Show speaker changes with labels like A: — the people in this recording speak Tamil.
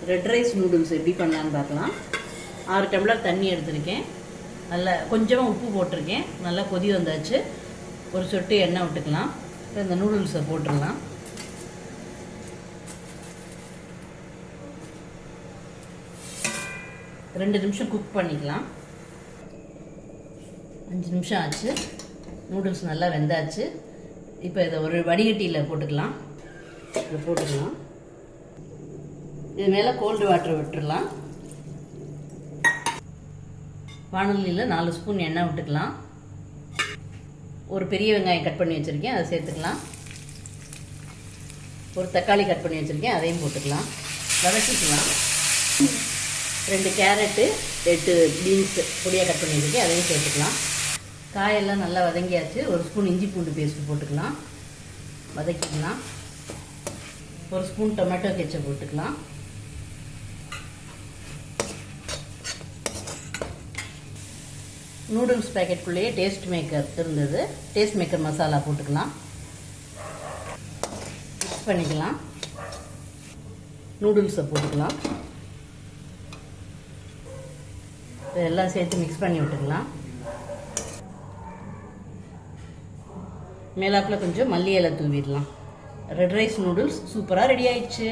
A: ரெட் ரைஸ் நூடுல்ஸ் எப்படி பண்ணலான்னு பார்க்கலாம். 6 டம்ளர் தண்ணி எடுத்திருக்கேன். நல்லா கொஞ்சமாக உப்பு போட்டிருக்கேன். நல்லா கொதி வந்தாச்சு. ஒரு சொட்டு எண்ணெய் விட்டுக்கலாம். இப்போ இந்த நூடுல்ஸை போட்டுடலாம். ரெண்டு நிமிஷம் குக் பண்ணிக்கலாம். 5 நிமிஷம் ஆச்சு. நூடுல்ஸ் நல்லா வெந்தாச்சு. இப்போ இதை ஒரு வடிகட்டியில் போட்டுக்கலாம். இதை போட்டுக்கலாம். இது மேலே கோல்டு வாட்டர் விட்டுடலாம். வானலியில் 4 ஸ்பூன் எண்ணெய் விட்டுக்கலாம். ஒரு பெரிய வெங்காயம் கட் பண்ணி வச்சுருக்கேன், அதை சேர்த்துக்கலாம். ஒரு தக்காளி கட் பண்ணி வச்சுருக்கேன், அதையும் போட்டுக்கலாம். வதக்கிக்கலாம். 2 கேரட்டு 8 பீன்ஸ் பொடியாக கட் பண்ணி வச்சுருக்கேன், அதையும் சேர்த்துக்கலாம். காயெல்லாம் நல்லா வதங்கியாச்சு. ஒரு ஸ்பூன் இஞ்சி பூண்டு பேஸ்ட்டு போட்டுக்கலாம். வதக்கிக்கலாம். ஒரு ஸ்பூன் டொமேட்டோ கெச்சப் போட்டுக்கலாம். நூடுல்ஸ் பேக்கெட்டுக்குள்ளேயே டேஸ்ட் மேக்கர் இருந்தது. டேஸ்ட் மேக்கர் மசாலா போட்டுக்கலாம். மிக்ஸ் பண்ணிக்கலாம். நூடுல்ஸை போட்டுக்கலாம். இதெல்லாம் சேர்த்து மிக்ஸ் பண்ணி விட்டுக்கலாம். மேலாப்பில் கொஞ்சம் மல்லி இலை தூவிடலாம். ரெட் ரைஸ் நூடுல்ஸ் சூப்பராக ரெடி ஆயிடுச்சு.